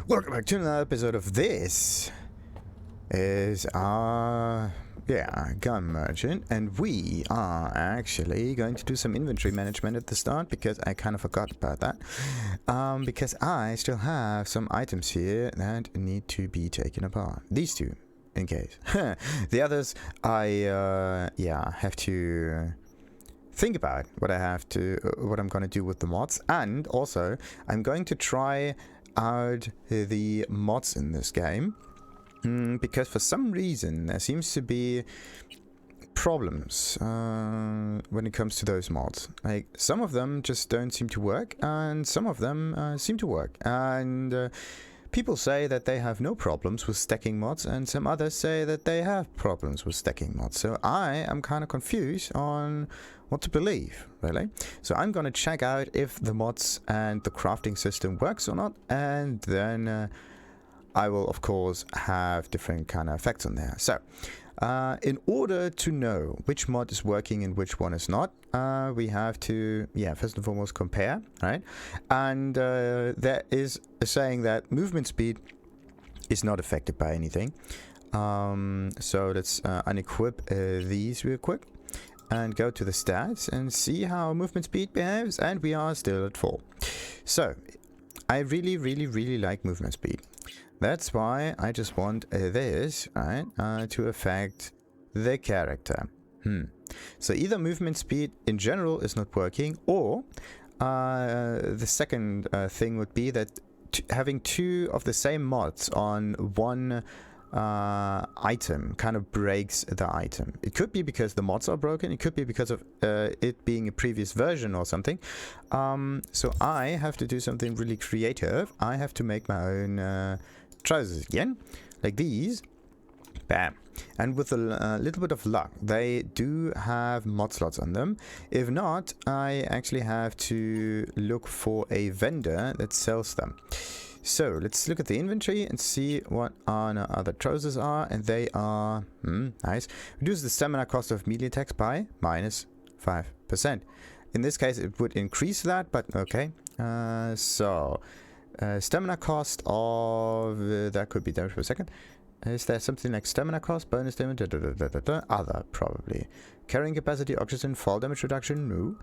Welcome back to another episode of this is our gun merchant, and we are actually going to do some inventory management at the start because I kind of forgot about that, because I still have some items here that need to be taken apart. These two, in case. The others I have to think about what I'm going to do with the mods, and also I'm going to try out the mods in this game, because for some reason there seems to be problems when it comes to those mods. Like, some of them just don't seem to work, and some of them seem to work, and people say that they have no problems with stacking mods, and some others say that they have problems with stacking mods. So I am kind of confused on what to believe, really. So I'm going to check out if the mods and the crafting system works or not, and then I will, of course, have different kind of effects on there. So in order to know which mod is working and which one is not, we have to, first and foremost, compare, right? And there is a saying that movement speed is not affected by anything. So let's unequip these real quick and go to the stats and see how movement speed behaves, and we are still at 4. So I really like movement speed. That's why I just want this, right, to affect the character. So either movement speed in general is not working, or the second thing would be that having two of the same mods on one item kind of breaks the item. It could be because the mods are broken, it could be because of it being a previous version or something. So I have to do something really creative. I have to make my own trousers again, like these. Bam. And with a little bit of luck, they do have mod slots on them. If not, I actually have to look for a vendor that sells them. So let's look at the inventory and see what our other trousers are, and they are nice. Reduce the stamina cost of melee attacks by -5%. In this case, it would increase that, but okay. Stamina cost of that could be damage per second. Is there something like stamina cost, bonus damage, other probably. Carrying capacity, oxygen, fall damage reduction, no.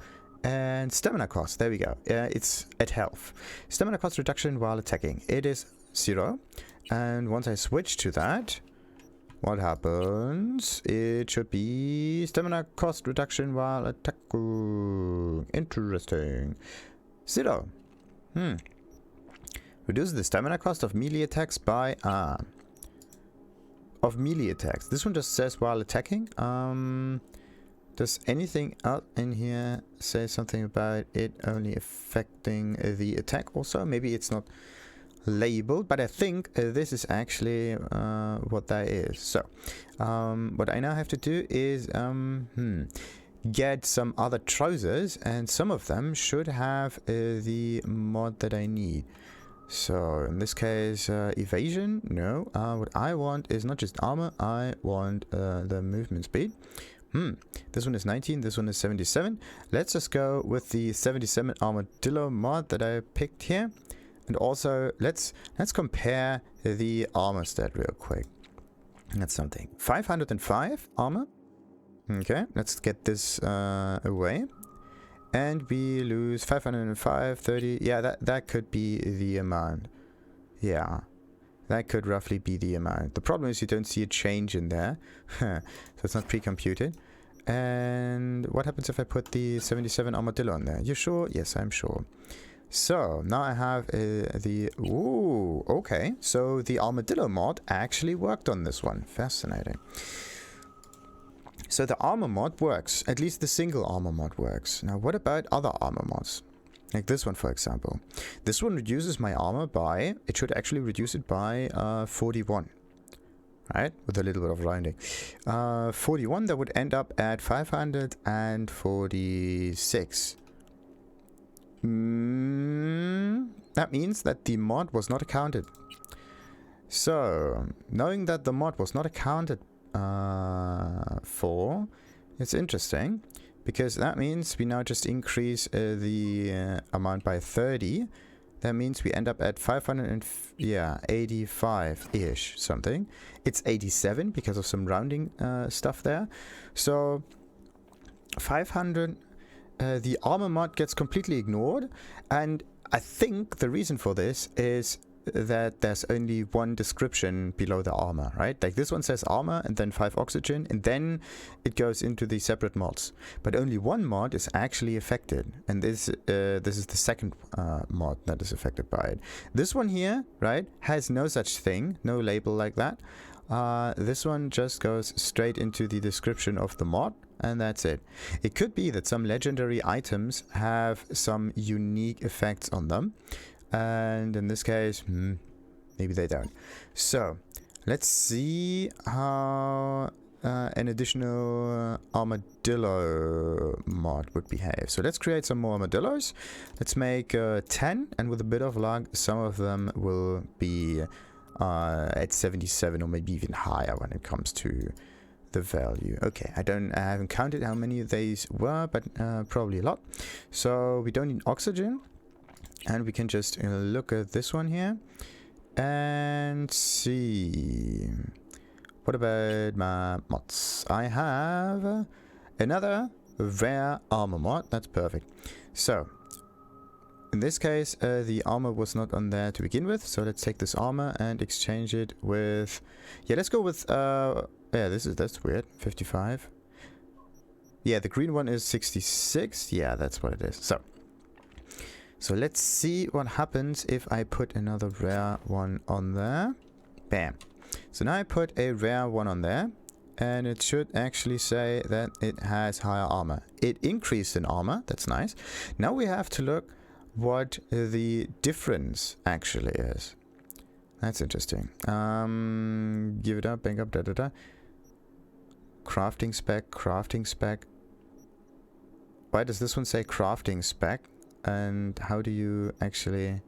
And stamina cost, there we go. It's at health. Stamina cost reduction while attacking. It is 0. And once I switch to that, what happens? It should be stamina cost reduction while attacking. Interesting. 0. Reduce the stamina cost of melee attacks by of melee attacks. This one just says while attacking. Does anything else in here say something about it only affecting the attack also? Maybe it's not labeled, but I think this is actually what that is. So what I now have to do is get some other trousers, and some of them should have the mod that I need. So in this case, evasion, no. What I want is not just armor, I want the movement speed. This one is 19, this one is 77. Let's just go with the 77 armadillo mod that I picked here. And also let's compare the armor stat real quick. That's something. 505 armor. Okay, let's get this away. And we lose 505, 30. Yeah, that could be the amount. Yeah, that could roughly be the amount. The problem is you don't see a change in there. So it's not pre-computed. And what happens if I put the 77 armadillo on there? You sure? Yes, I'm sure. So now I have the... Ooh, okay. So the armadillo mod actually worked on this one. Fascinating. So the armor mod works. At least the single armor mod works. Now what about other armor mods? Like this one, for example. This one reduces my armor by... It should actually reduce it by 41. Right? With a little bit of rounding. 41, that would end up at 546. That means that the mod was not accounted. So, knowing that the mod was not accounted for, it's interesting, because that means we now just increase the amount by 30, that means we end up at 85-ish something. It's 87 because of some rounding stuff there. So 500, the armor mod gets completely ignored, and I think the reason for this is that there's only one description below the armor, right? Like this one says armor and then 5 oxygen, and then it goes into the separate mods. But only one mod is actually affected, and this is the second mod that is affected by it. This one here, right, has no such thing, no label like that. This one just goes straight into the description of the mod, and that's it. It could be that some legendary items have some unique effects on them, and in this case, maybe they don't. So let's see how an additional armadillo mod would behave. So let's create some more armadillos. Let's make 10, and with a bit of luck, some of them will be at 77 or maybe even higher when it comes to the value. Okay, I haven't counted how many of these were, but probably a lot. So we don't need oxygen, and we can just look at this one here and see. What about my mods? I have another rare armor mod. That's perfect. So in this case, the armor was not on there to begin with, so let's take this armor and exchange it with, yeah, let's go with yeah, that's weird, 55. Yeah, the green one is 66. Yeah, that's what it is. So let's see what happens if I put another rare one on there. Bam. So now I put a rare one on there, and it should actually say that it has higher armor. It increased in armor. That's nice. Now we have to look what the difference actually is. That's interesting. Give it up, bang up, crafting spec. Why does this one say crafting spec? And how do you actually...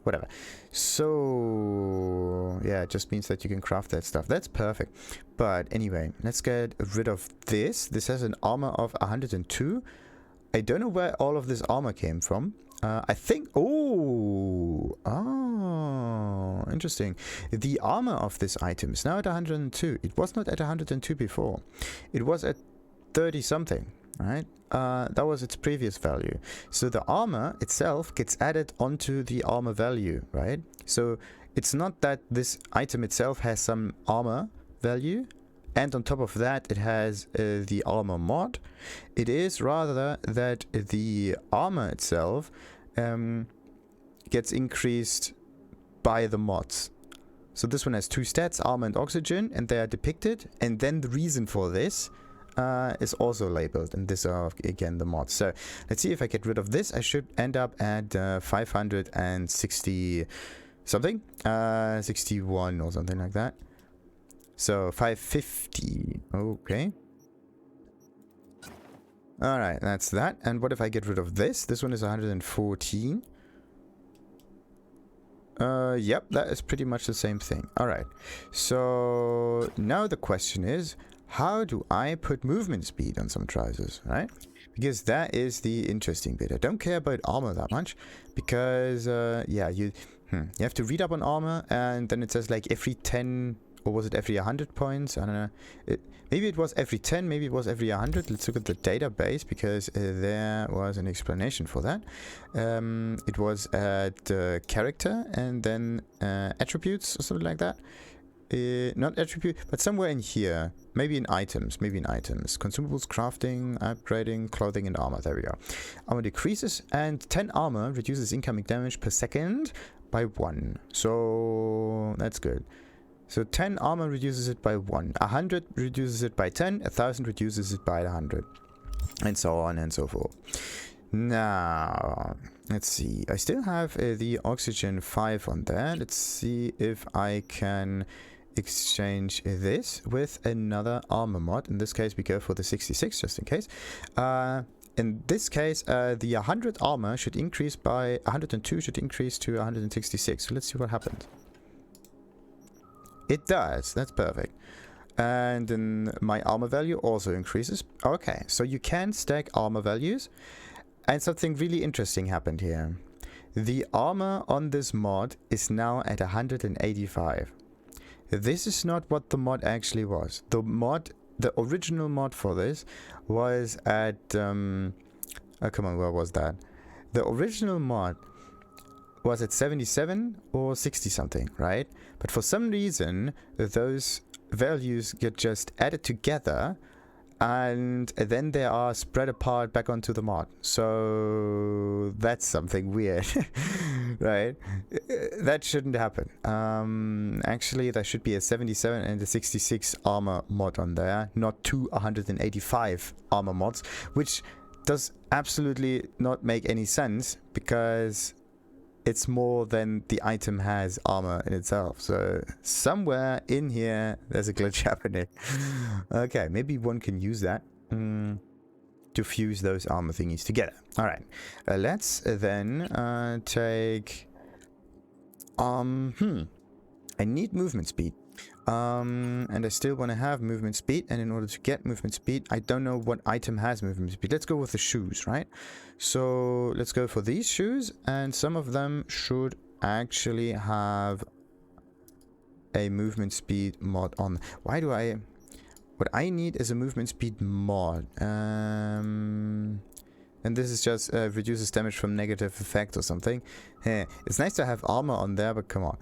whatever. So yeah, it just means that you can craft that stuff. That's perfect. But anyway, let's get rid of this. This has an armor of 102. I don't know where all of this armor came from. I think... Oh, interesting. The armor of this item is now at 102. It was not at 102 before. It was at 30 something, right? That was its previous value. So the armor itself gets added onto the armor value, right? So it's not that this item itself has some armor value, and on top of that it has the armor mod. It is rather that the armor itself gets increased by the mods. So this one has 2 stats, armor and oxygen, and they are depicted, and then the reason for this is also labeled, and these are again the mods. So let's see if I get rid of this. I should end up at 560 something, 61 or something like that. So 550. Okay. All right, that's that. And what if I get rid of this? This one is 114. Yep, that is pretty much the same thing. All right. So now the question is, how do I put movement speed on some trousers, right? Because that is the interesting bit. I don't care about armor that much, because yeah, you have to read up on armor, and then it says like every 10, or was it every 100 points? I don't know. Maybe it was every 10, maybe it was every 100. Let's look at the database, because there was an explanation for that. It was at character and then attributes or something like that. Not attribute, but somewhere in here. Maybe in items. Consumables, crafting, upgrading, clothing, and armor. There we go. Armor decreases, and 10 armor reduces incoming damage per second by 1. So that's good. So 10 armor reduces it by 1. 100 reduces it by 10. 1000 reduces it by 100. And so on and so forth. Now, let's see. I still have the oxygen 5 on there. Let's see if I can exchange this with another armor mod. In this case, we go for the 66, just in case. In this case, the 100 armor should increase by 102, should increase to 166. So let's see what happens. It does. That's perfect. And then my armor value also increases. Okay, so you can stack armor values. And something really interesting happened here. the armor on this mod is now at 185. This is not what the mod actually was. The original mod for this was at oh come on, where was that? The original mod was at 77 or 60 something, right? But for some reason those values get just added together and then they are spread apart back onto the mod. So that's something weird. Right? That shouldn't happen. Actually there should be a 77 and a 66 armor mod on there, not two 185 armor mods, which does absolutely not make any sense because it's more than the item has armor in itself. So somewhere in here there's a glitch happening. Okay, maybe one can use that to fuse those armor thingies together. All right, let's then take I need movement speed. And I still want to have movement speed, and in order to get movement speed, I don't know what item has movement speed. Let's go with the shoes, right? So let's go for these shoes, and some of them should actually have a movement speed mod on. Why do I... What I need is a movement speed mod. And this is just reduces damage from negative effect or something. It's nice to have armor on there, but come on.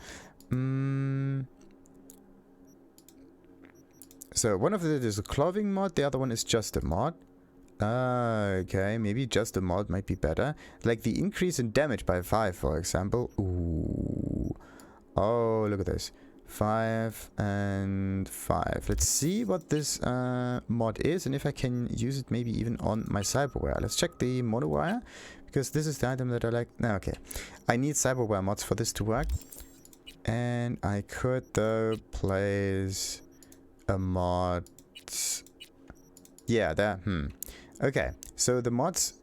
So one of it is a clothing mod, the other one is just a mod. Okay, maybe just a mod might be better. Like the increase in damage by 5, for example. Ooh. Oh, look at this. 5 and 5. Let's see what this mod is and if I can use it maybe even on my cyberware. Let's check the monowire, because this is the item that I like. No, okay. I need cyberware mods for this to work. And I could though place a mod. Yeah, there. Okay, so the mods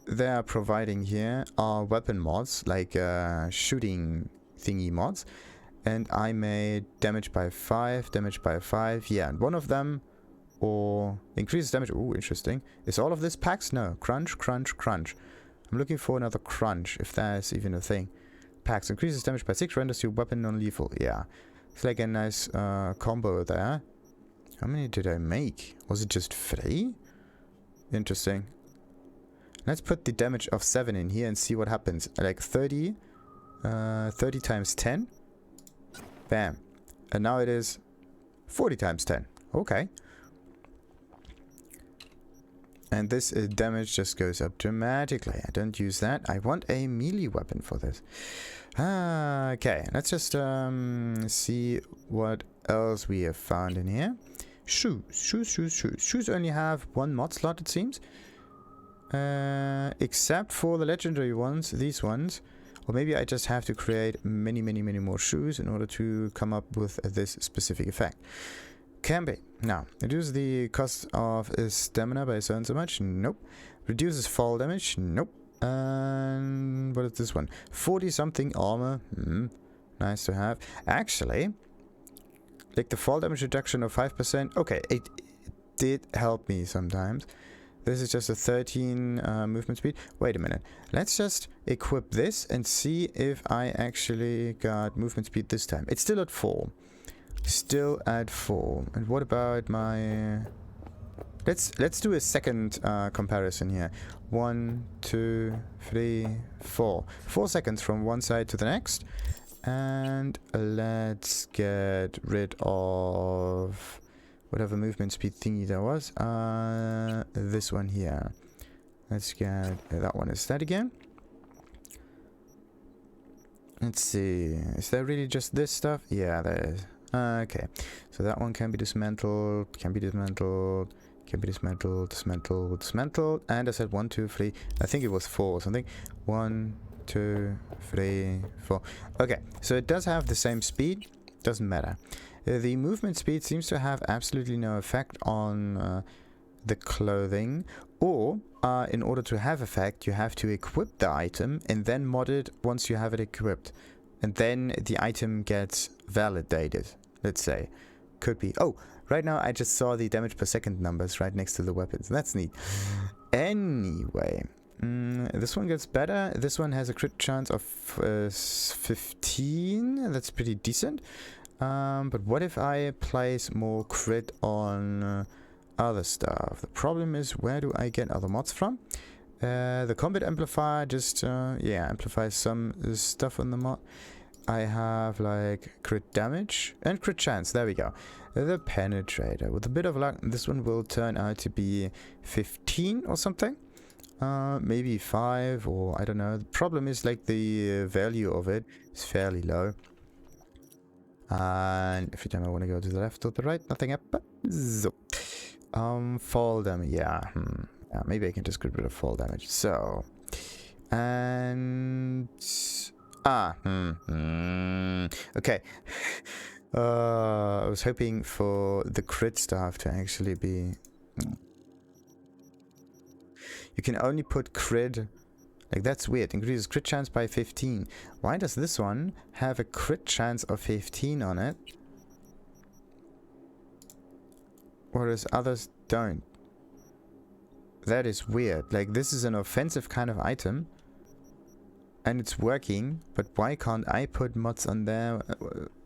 they are providing here are weapon mods, like shooting thingy mods. And I made damage by 5, yeah, and one of them, or increases damage, ooh, interesting. Is all of this packs? No, crunch, crunch, crunch. I'm looking for another crunch, if that's even a thing. Packs, increases damage by 6, renders your weapon non-lethal, yeah. It's like a nice combo there. How many did I make? Was it just 3? Interesting. Let's put the damage of 7 in here and see what happens. Like 30 times 10. Bam. And now it is 40 times 10. Okay. And this damage just goes up dramatically. I don't use that. I want a melee weapon for this. Okay, let's just see what else we have found in here. Shoes. Shoes only have 1 mod slot, it seems. Except for the legendary ones, these ones. Or maybe I just have to create many more shoes in order to come up with this specific effect. Can be. Now, reduce the cost of stamina by so and so much. Nope. Reduces fall damage. Nope. And what is this one? 40 something armor. Nice to have. Actually, like the fall damage reduction of 5%. Okay, it did help me sometimes. This is just a 13 movement speed. Wait a minute. Let's just equip this and see if I actually got movement speed this time. It's still at 4. Still at 4. And what about my... Let's do a second comparison here. 1, 2, 3, 4. 4 seconds from one side to the next. And let's get rid of whatever movement speed thingy there was. This one here. Let's get that one instead again. Let's see. Is there really just this stuff? Yeah, there is. Okay. So that one can be dismantled, can be dismantled, can be dismantled, dismantled. And I said 1, 2, 3. I think it was 4 or something. 1, 2, 3, 4. Okay. So it does have the same speed. Doesn't matter. The movement speed seems to have absolutely no effect on the clothing, or in order to have effect you have to equip the item and then mod it once you have it equipped, and then the item gets validated, let's say. Could be. Oh, right now I just saw the damage per second numbers right next to the weapons. That's neat. Anyway, This one gets better. This one has a crit chance of 15. That's pretty decent. But what if I place more crit on other stuff? The problem is, where do I get other mods from? The combat amplifier just, yeah, amplifies some stuff on the mod. I have like crit damage and crit chance. There we go. The penetrator. With a bit of luck, this one will turn out to be 15 or something. Maybe 5 or I don't know. The problem is like the value of it is fairly low. And every time I want to go to the left or the right, nothing happens. Fall damage. Yeah. Yeah, maybe I can just get rid of fall damage. So, and okay. I was hoping for the crit stuff to actually be. You can only put crit. Like, that's weird. Increases crit chance by 15. Why does this one have a crit chance of 15 on it, whereas others don't? That is weird. Like, this is an offensive kind of item, and it's working, but why can't I put mods on there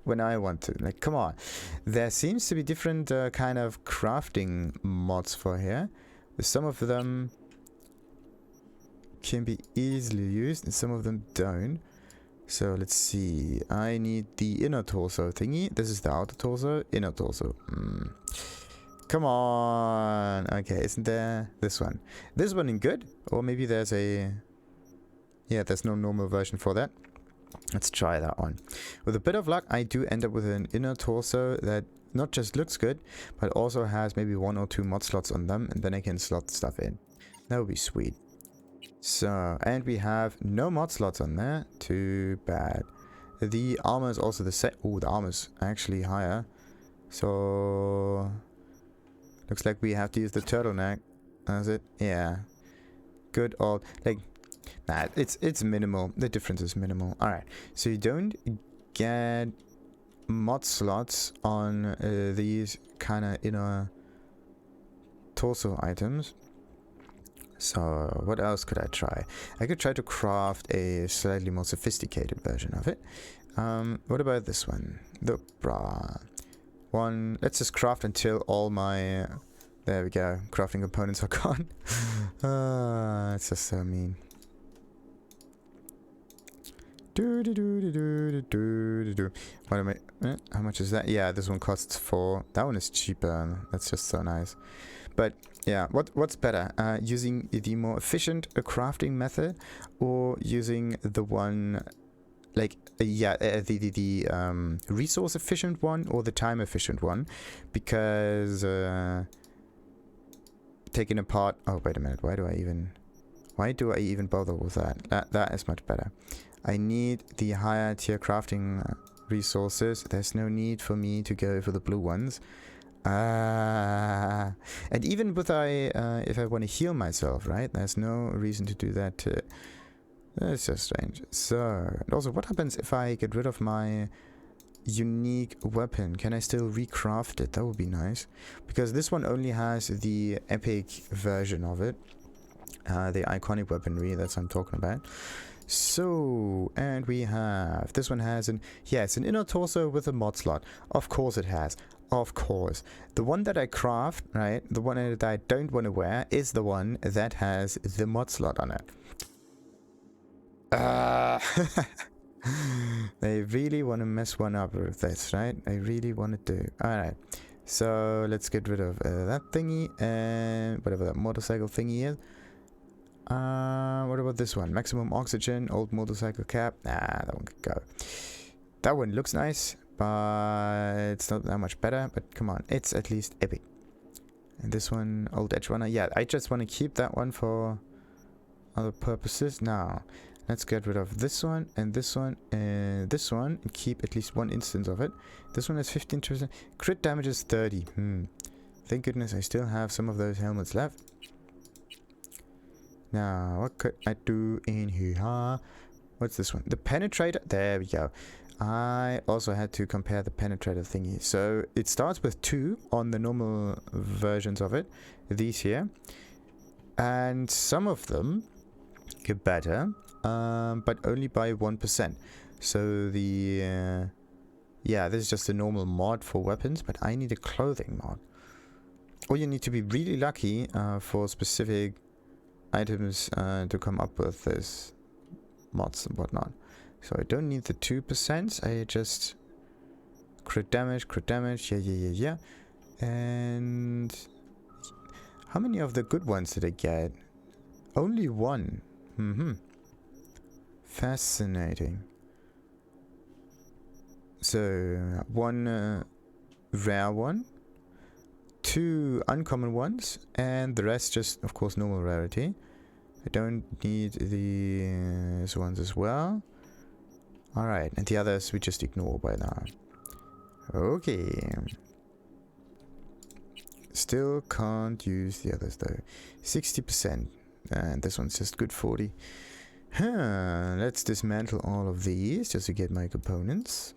when I want to? Like, come on. There seems to be different kind of crafting mods for here. Some of them can be easily used and some of them don't. So let's see. I need the inner torso thingy. This is the outer torso, inner torso. Come on. Okay, isn't there this one? This one in good? Or maybe there's a... Yeah, there's no normal version for that. Let's try that one. With a bit of luck, I do end up with an inner torso that not just looks good, but also has maybe 1 or 2 mod slots on them, and then I can slot stuff in. That would be sweet. So, and we have no mod slots on there. Too bad. The armor is also the same. Oh, the armor's actually higher. So, looks like we have to use the turtleneck. That's it. Yeah. Good old, like, nah, it's minimal. The difference is minimal. Alright. So you don't get mod slots on these kind of inner torso items. So what else could I try? I could try to craft a slightly more sophisticated version of it. What about this one? The bra one. Let's just craft until all my... there we go. Crafting components are gone. It's just so mean. What am I? How much is that? Yeah, this one costs 4. That one is cheaper. That's just so nice. But yeah, what's better? Using the more efficient crafting method, or using the one like the resource efficient one, or the time efficient one? Because taking apart. Oh, wait a minute. Why do I even bother with that? That is much better. I need the higher tier crafting resources. There's no need for me to go for the blue ones. And even with if I want to heal myself, right? There's no reason to do that. That's so strange. So, and also, what happens if I get rid of my unique weapon? Can I still recraft it? That would be nice. Because this one only has the epic version of it. The iconic weaponry, that's what I'm talking about. So, and we have, this one has it's an inner torso with a mod slot. Of course it has. Of course. The one that I craft, right, the one that I don't want to wear is the one that has the mod slot on it. They really want to mess one up with this, right? They really want to do. Alright. So, let's get rid of that thingy and whatever that motorcycle thingy is. What about this one? Maximum oxygen, old motorcycle cap. Nah, that one could go. That one looks nice, but it's not that much better. But come on, it's at least epic. And this one, old edge runner. Yeah, I just want to keep that one for other purposes. Now, let's get rid of this one and this one and this one and keep at least one instance of it. This one has 15%. Crit damage is 30. Thank goodness I still have some of those helmets left. Now, what could I do in here? What's this one? The penetrator. There we go. I also had to compare the penetrator thingy. So it starts with 2 on the normal versions of it. These here. And some of them get better, but only by 1%. So the yeah, this is just a normal mod for weapons, but I need a clothing mod. Or you need to be really lucky for specific items to come up with this mods and whatnot. So I don't need the 2%. I just crit damage, yeah. And how many of the good ones did I get? Only one. Fascinating. So one rare one, 2 uncommon ones, and the rest just, of course, normal rarity. I don't need these ones as well. Alright, and the others we just ignore by now. Okay. Still can't use the others though. 60%. And this one's just good 40. Let's dismantle all of these just to get my components.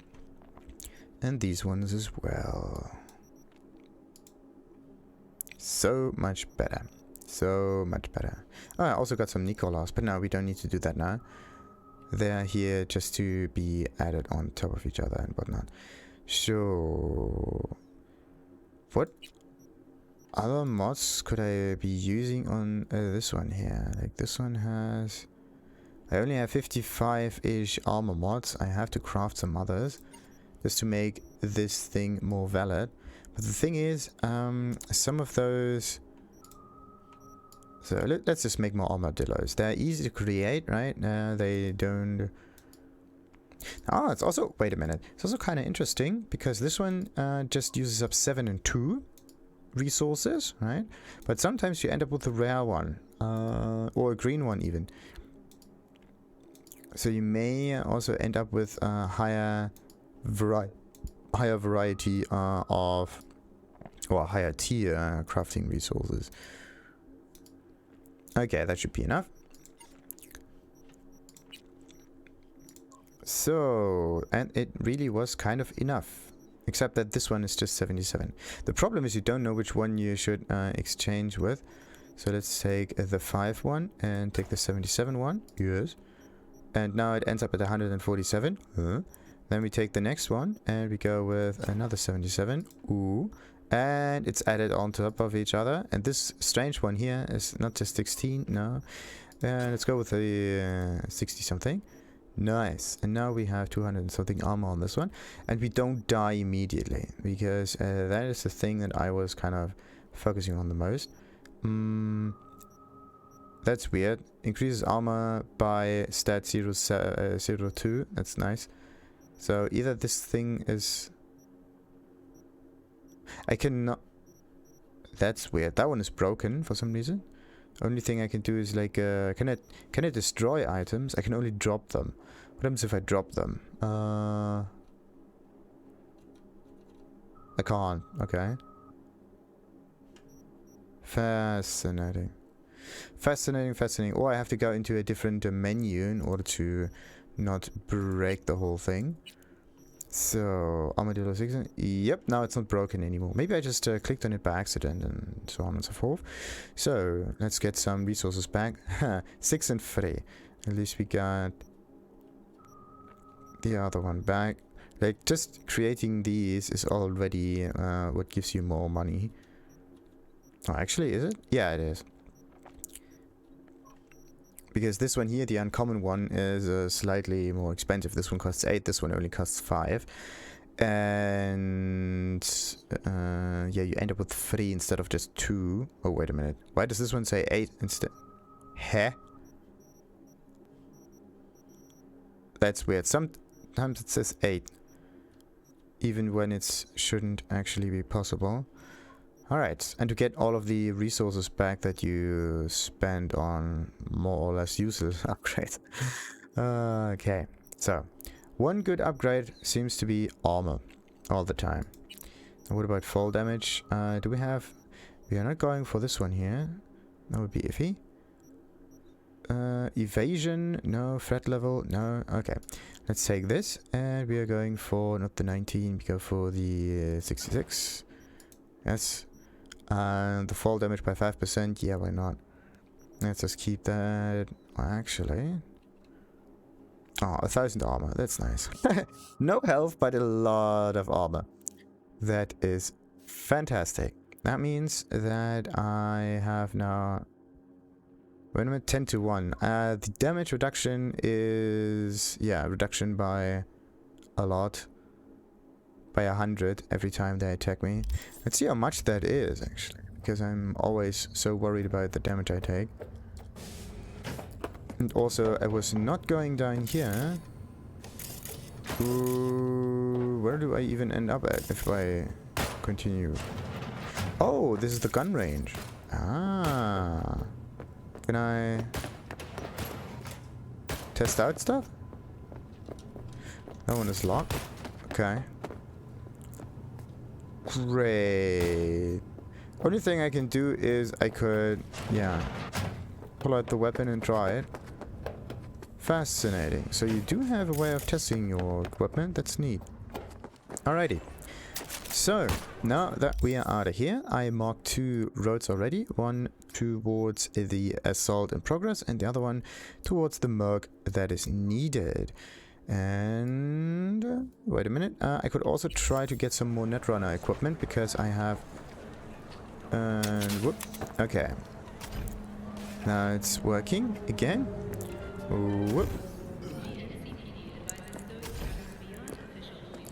And these ones as well. So much better. So much better. Oh, I also got some Nicolas, but no, we don't need to do that now. They're here just to be added on top of each other and whatnot. So, what other mods could I be using on this one here? Like this one has... I only have 55-ish armor mods. I have to craft some others just to make this thing more valid. But the thing is, some of those... So let's just make more armadillos. They're easy to create, right? They don't... Oh, it's also... Wait a minute. It's also kind of interesting because this one just uses up 7 and 2 resources, right? But sometimes you end up with a rare one. Or a green one even. So you may also end up with a higher variety of... or higher tier crafting resources. Okay, that should be enough. So, and it really was kind of enough. Except that this one is just 77. The problem is you don't know which one you should exchange with. So let's take the 5 one and take the 77 one. Yes. And now it ends up at 147. Then we take the next one and we go with another 77. Ooh. And it's added on top of each other. And this strange one here is not just 16, no. Let's go with the 60 something. Nice. And now we have 200 and something armor on this one. And we don't die immediately. Because that is the thing that I was kind of focusing on the most. That's weird. Increases armor by stat 0.02. That's nice. So either this thing is... I cannot... That's weird. That one is broken for some reason. Only thing I can do is like... Can I destroy items? I can only drop them. What happens if I drop them? I can't. Okay. Fascinating. Fascinating. Or I have to go into a different menu in order to not break the whole thing. So, Armadillo 6. Yep, now it's not broken anymore. Maybe I just clicked on it by accident and so on and so forth. So, let's get some resources back. 6 and 3. At least we got the other one back. Like, just creating these is already what gives you more money. Oh, actually, is it? Yeah, it is. Because this one here, the uncommon one, is slightly more expensive. This one costs 8, this one only costs 5. And yeah, you end up with 3 instead of just 2. Oh, wait a minute. Why does this one say 8 instead? Heh? That's weird. Sometimes it says 8. Even when it shouldn't actually be possible. Alright, and to get all of the resources back that you spend on more or less useless upgrades. Okay, so one good upgrade seems to be armor all the time. And what about fall damage? Do we have... We are not going for this one here. That would be iffy. Evasion, no. Threat level, no. Okay, let's take this. And we are going for not the 19, we go for the 66. Yes. The fall damage by 5%, yeah, why not? Let's just keep that actually. Oh, 1,000 armor. That's nice. No health, but a lot of armor. That is fantastic. That means that I have now... Wait a minute, 10 to 1. The damage reduction is... Yeah, reduction by a lot. By 100 every time they attack me. Let's see how much that is, actually. Because I'm always so worried about the damage I take. And also, I was not going down here. Ooh, where do I even end up at if I continue? Oh, this is the gun range. Ah. Can I test out stuff? That one is locked. Okay. Great. Only thing I can do is I could, yeah, pull out the weapon and try it. Fascinating. So you do have a way of testing your equipment. That's neat. Alrighty. So, now that we are out of here, I marked 2 roads already. One towards the assault in progress and the other one towards the merc that is needed. And... wait a minute. I could also try to get some more Netrunner equipment because I have... and whoop. Okay. Now it's working again. Whoop.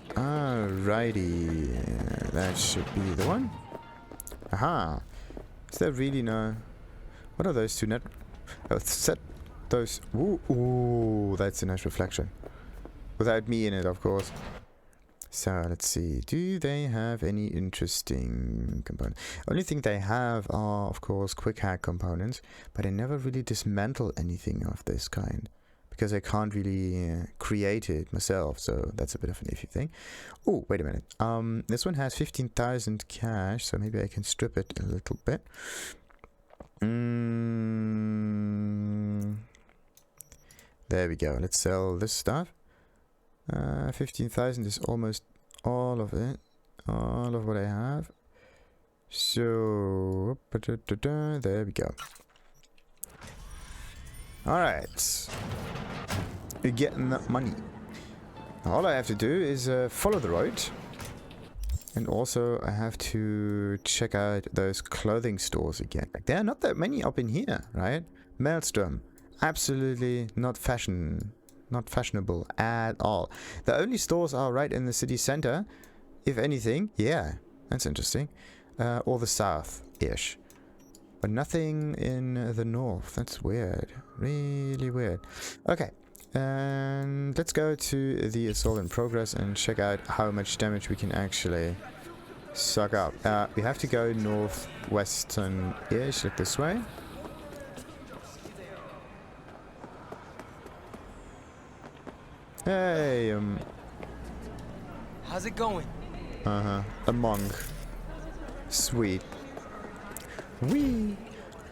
Alrighty. That should be the one. Aha. Is there really no... what are those two net... oh, set those... ooh, ooh, that's a nice reflection. Without me in it, of course. So, let's see. Do they have any interesting components? Only thing they have are, of course, quick hack components. But I never really dismantle anything of this kind. Because I can't really create it myself. So, that's a bit of an iffy thing. Oh, wait a minute. This one has 15,000 cash. So, maybe I can strip it a little bit. There we go. Let's sell this stuff. 15,000 is almost all of it. All of what I have. So, there we go. Alright. We're getting that money. All I have to do is follow the road. And also I have to check out those clothing stores again. Like, there are not that many up in here, right? Maelstrom. Absolutely not fashionable at all. The only stores are right in the city center, if anything. Yeah, that's interesting. Or the south-ish. But nothing in the north. That's weird. Really weird. Okay. And let's go to the assault in progress and check out how much damage we can actually suck up. We have to go northwestern-ish, like this way. Hey, how's it going? a monk. Sweet. Whee!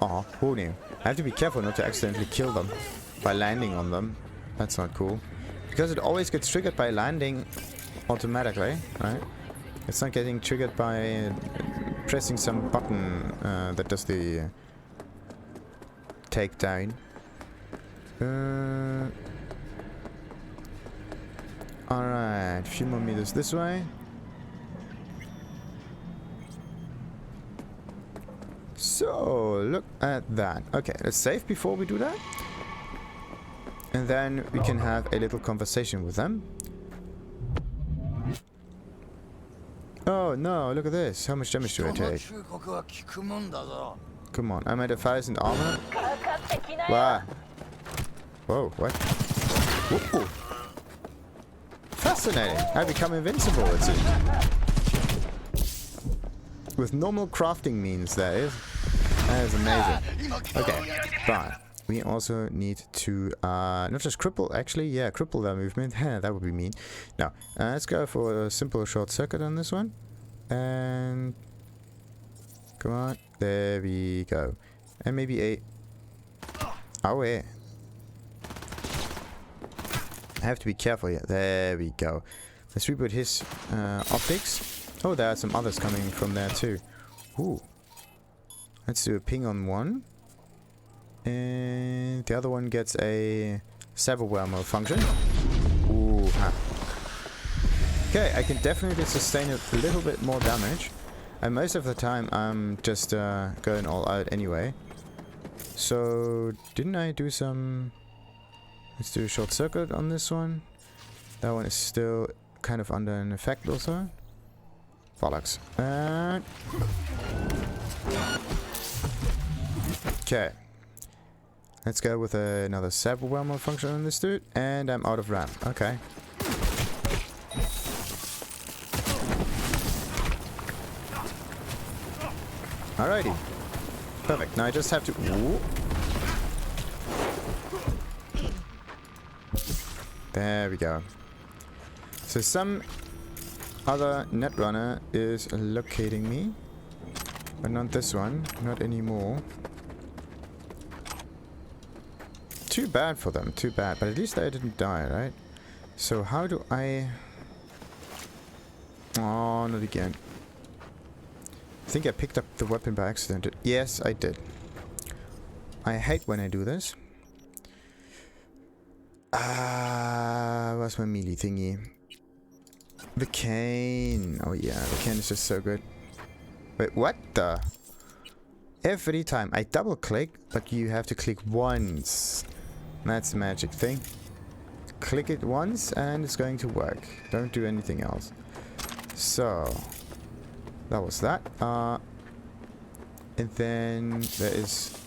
Aw, who knew? I have to be careful not to accidentally kill them by landing on them. That's not cool. Because it always gets triggered by landing automatically, right? It's not getting triggered by pressing some button that does the takedown. Alright, a few more meters this way. So, look at that. Okay, let's save before we do that. And then we can have a little conversation with them. Oh no, look at this. How much damage do I take? Come on, I'm at 1,000 armor. Wow. Whoa, what? Whoa. Fascinating. I become invincible, it seems. With normal crafting means, that is. That is amazing. Okay, but we also need to not just cripple, actually, yeah, cripple their movement. That would be mean. No, let's go for a simple short circuit on this one. And come on, there we go. And maybe a... oh, yeah. I have to be careful here. There we go. Let's reboot his optics. Oh, there are some others coming from there too. Ooh. Let's do a ping on one. And the other one gets a cyberware malfunction. Ooh, huh. Okay, I can definitely sustain a little bit more damage. And most of the time I'm just going all out anyway. So, didn't I do some... Let's do a short circuit on this one. That one is still kind of under an effect also. Bollocks. Okay. Let's go with another cyberware malfunction on this dude. And I'm out of RAM. Okay. Alrighty. Perfect. Now I just have to... Ooh. There we go. So some other netrunner is locating me. But not this one. Not anymore. Too bad for them. Too bad. But at least I didn't die, right? So how do I... Oh, not again. I think I picked up the weapon by accident. Yes, I did. I hate when I do this. Where's my melee thingy? The cane. Oh yeah, the cane is just so good. Wait, what the? Every time I double click, but you have to click once. That's the magic thing. Click it once and it's going to work. Don't do anything else. So... that was that. And then there is...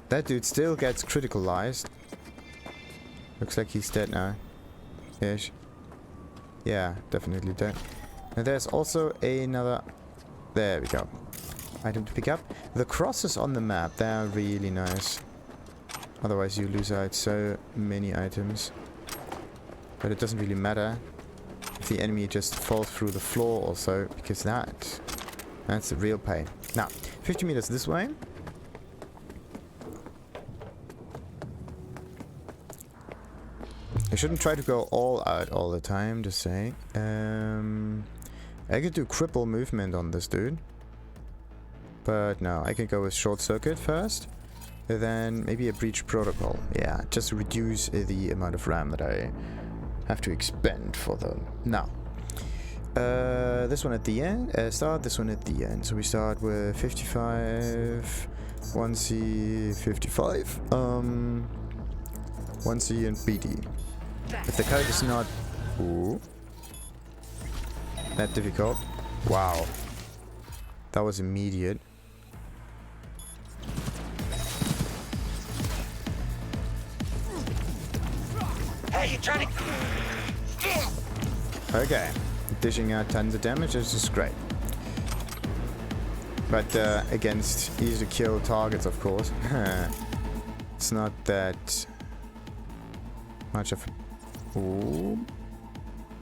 that dude still gets criticalized. Looks like he's dead now. Ish. Yeah, definitely dead. And there's also another... there we go. Item to pick up. The crosses on the map, they are really nice. Otherwise you lose out so many items. But it doesn't really matter if the enemy just falls through the floor also, because that's the real pain. Now, 50 meters this way. I shouldn't try to go all out all the time, just saying. I could do cripple movement on this dude. But no, I can go with short circuit first. And then maybe a breach protocol. Yeah, just reduce the amount of RAM that I have to expend for them. Now, this one at the end, start this one at the end. So we start with 55, 1C, 55, 1C and BD. If the code is not that difficult, wow, that was immediate. Hey, you trying to... Okay, dishing out tons of damage is just great. But against easy to kill targets, of course, it's not that much of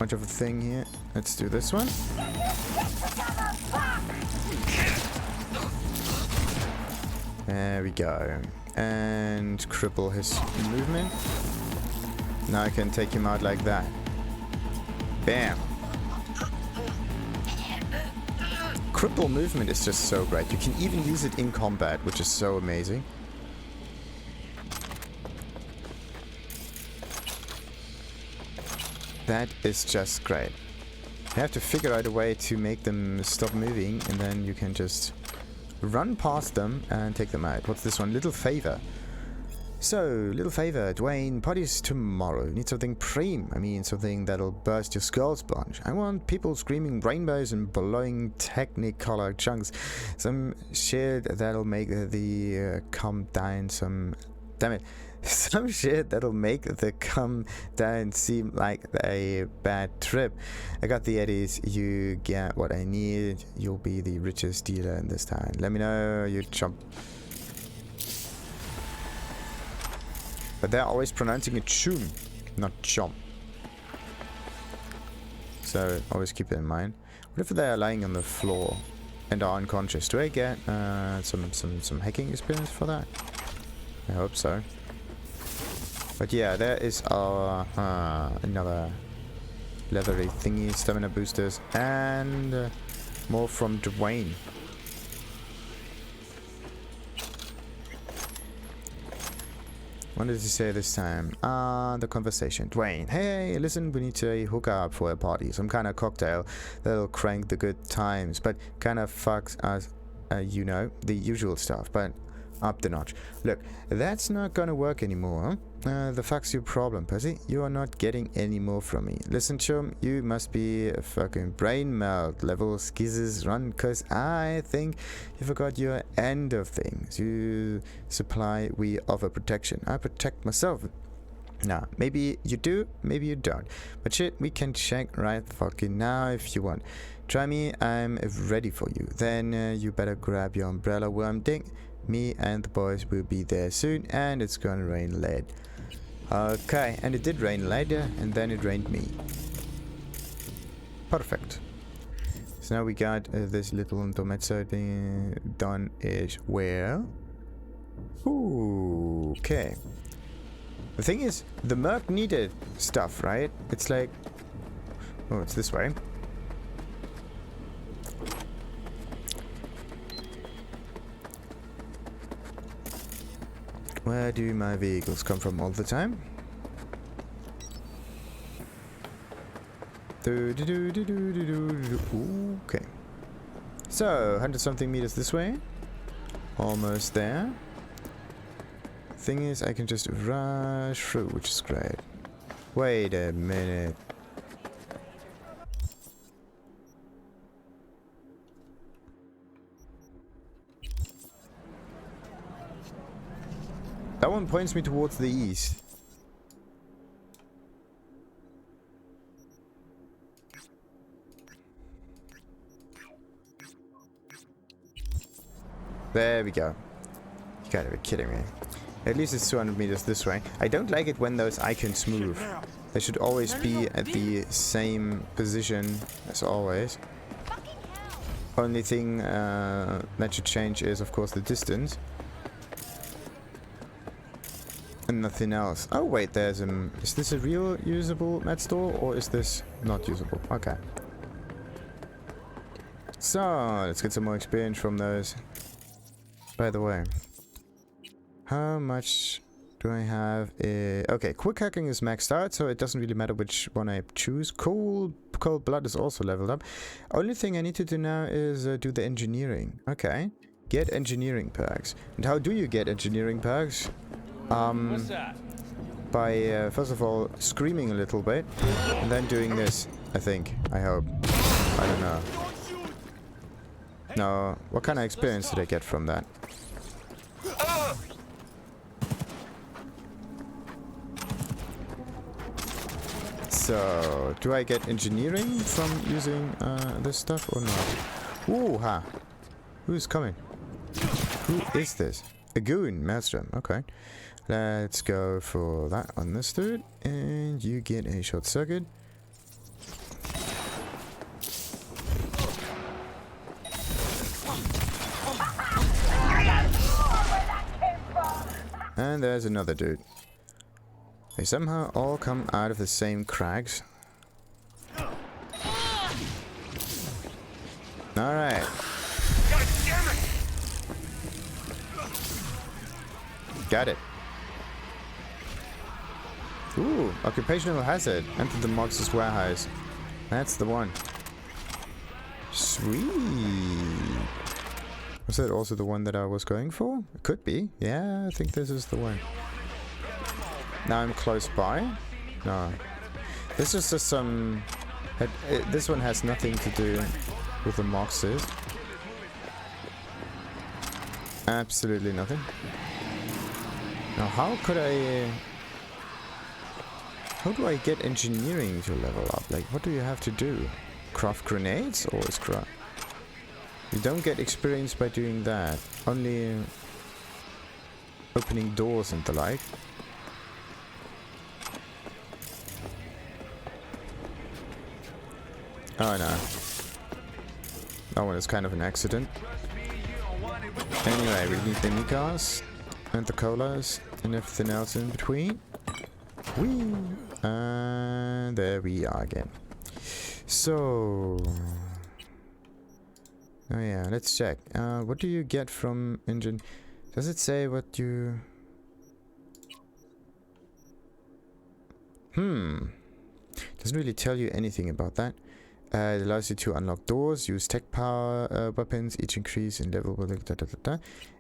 a thing here. Let's do this one. There we go. And cripple his movement. Now I can take him out like that. Bam. Cripple movement is just so great. You can even use it in combat, which is so amazing. That is just great. You have to figure out a way to make them stop moving, and then you can just run past them and take them out. What's this one? Little favor. So, little favor, Dwayne, parties tomorrow. Need something preem. I mean, something that'll burst your skull sponge. I want people screaming rainbows and blowing technicolor chunks. Some shit that'll make the come down some... damn it. Some shit that'll make the come down seem like a bad trip. I got the eddies. You get what I need. You'll be the richest dealer in this town. Let me know you jump. But they're always pronouncing it chum, not chomp. So always keep it in mind. What if they are lying on the floor and are unconscious? Do I get some hacking experience for that? I hope so. But yeah, there is our another leathery thingy, stamina boosters, and more from Dwayne. What did he say this time? The conversation. Dwayne, hey, listen, we need to hook up for a party. Some kind of cocktail that'll crank the good times, but kind of fucks us, you know, the usual stuff, but up the notch. Look, that's not gonna work anymore. The fuck's your problem, Percy? You are not getting any more from me. Listen, chum, you must be a fucking brain melt level skizzes run, cause I think you forgot your end of things. You supply, we offer protection. I protect myself. Nah, maybe you do, maybe you don't. But shit, we can check right fucking now if you want. Try me, I'm ready for you. Then you better grab your umbrella, worm dick. Me and the boys will be there soon, and it's gonna rain lead. Okay, and it did rain later, and then it rained me. Perfect. So now we got this little intermezzo being done as well. Ooh, okay. The thing is, the Merc needed stuff, right? It's like... Oh, it's this way. Where do my vehicles come from all the time? Okay. So, 100 something meters this way. Almost there. Thing is, I can just rush through, which is great. Wait a minute. That one points me towards the east. There we go. You gotta be kidding me. At least it's 200 meters this way. I don't like it when those icons move. They should always be at the same position as always. Only thing that should change is, of course, the distance. And nothing else. Oh wait, there's is this a real usable med store or is this not usable? Okay. So, let's get some more experience from those. By the way, how much do I have? Okay, quick hacking is maxed out, so it doesn't really matter which one I choose. Cold blood is also leveled up. Only thing I need to do now is do the engineering. Okay, get engineering perks. And how do you get engineering perks? What's that? By first of all screaming a little bit and then doing this, I think. I hope. I don't know. No, what kind of experience did I get from that? So, do I get engineering from using this stuff or not? Ooh, ha! Who's coming? Who is this? A goon, Maelstrom. Okay. Let's go for that on this dude. And you get a short circuit. And there's another dude. They somehow all come out of the same cracks. Alright. Got it. Ooh, occupational hazard. Enter the Mox's warehouse. That's the one. Sweet. Was that also the one that I was going for? It could be. Yeah, I think this is the one. Now I'm close by. No. This is just some... this one has nothing to do with the Moxes. Absolutely nothing. Now how could I... How do I get engineering to level up? Like, what do you have to do? Craft grenades? Or is craft... You don't get experience by doing that. Only opening doors and the like. Oh no. That one is kind of an accident. Anyway, we need the Nikas and the colas and everything else in between. Whee! And there we are again. So... Oh yeah, let's check. What do you get from engine? Does it say what you... Doesn't really tell you anything about that. It allows you to unlock doors, use tech power weapons, each increase in level.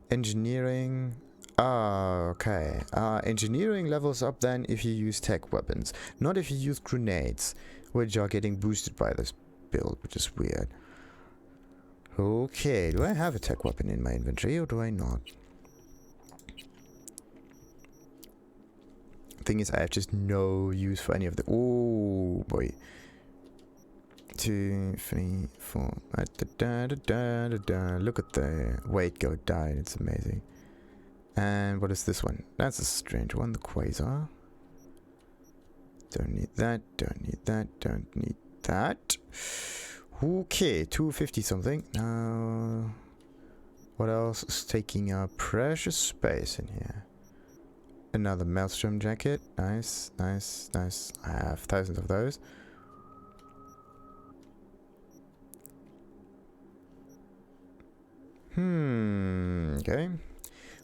Engineering. Okay. Engineering levels up then if you use tech weapons, not if you use grenades, which are getting boosted by this build, which is weird. Okay, do I have a tech weapon in my inventory or do I not? Thing is, I have just no use for any of the. Oh boy. 2, 3, 4. Look at the weight go down. It's amazing. And what is this one? That's a strange one. The quasar. Don't need that. Don't need that. Don't need that. Okay, 250 something. Now, what else is taking up precious space in here? Another maelstrom jacket. Nice, nice, nice. I have thousands of those. Okay.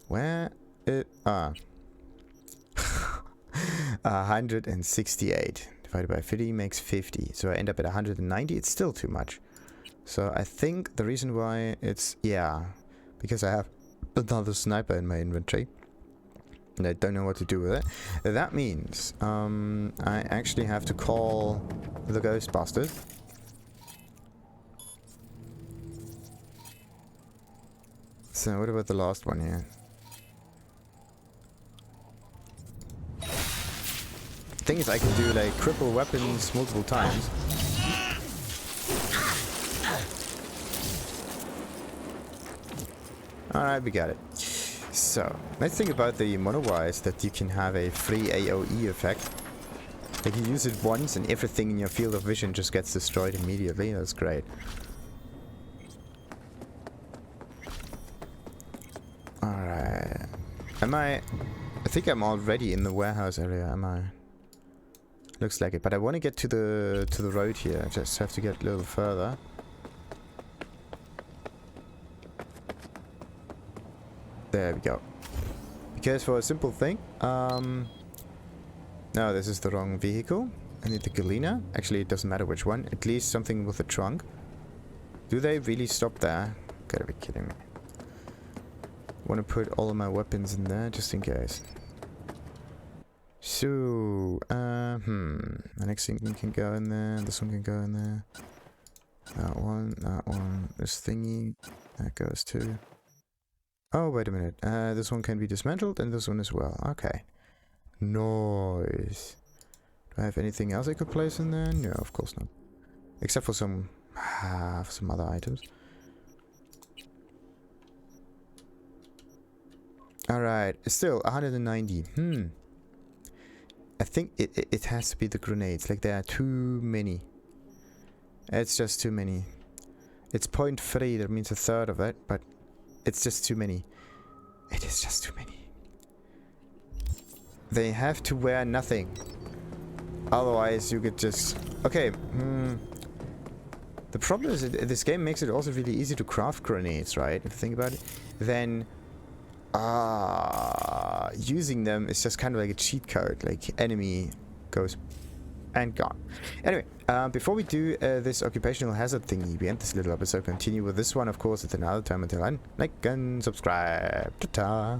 Where it 168 divided by 50 makes 50. So I end up at 190. It's still too much. So I think the reason why it's because I have another sniper in my inventory. And I don't know what to do with it. That means I actually have to call the Ghostbusters. So what about the last one here? The thing is, I can do like cripple weapons multiple times. Alright, we got it. So, nice thing about the monowire is that you can have a free AoE effect. Like you use it once and everything in your field of vision just gets destroyed immediately. That's great. Alright. I think I'm already in the warehouse area, am I? Looks like it, but I want to get to the road here. I just have to get a little further. There we go. Because for a simple thing, no, this is the wrong vehicle. I need the Galena. Actually, it doesn't matter which one. At least something with a trunk. Do they really stop there? Gotta be kidding me. Want to put all of my weapons in there just in case. So, the next thing can go in there. This one can go in there. That one, this thingy, that goes too. Oh, wait a minute. This one can be dismantled and this one as well. Okay. Nice. Do I have anything else I could place in there? No, of course not. Except for some other items. Alright, still 190. I think it has to be the grenades. Like there are too many. It's just too many. It's 0.3, that means a third of it, but it's just too many. It is just too many. They have to wear nothing. Otherwise you could just... Okay. The problem is that this game makes it also really easy to craft grenades, right? If you think about it. Then... using them is just kind of like a cheat code. Like enemy goes and gone. Anyway, before we do this occupational hazard thingy, we end this little episode. Continue with this one, of course, at another time. Until then, like and subscribe. Ta-ta.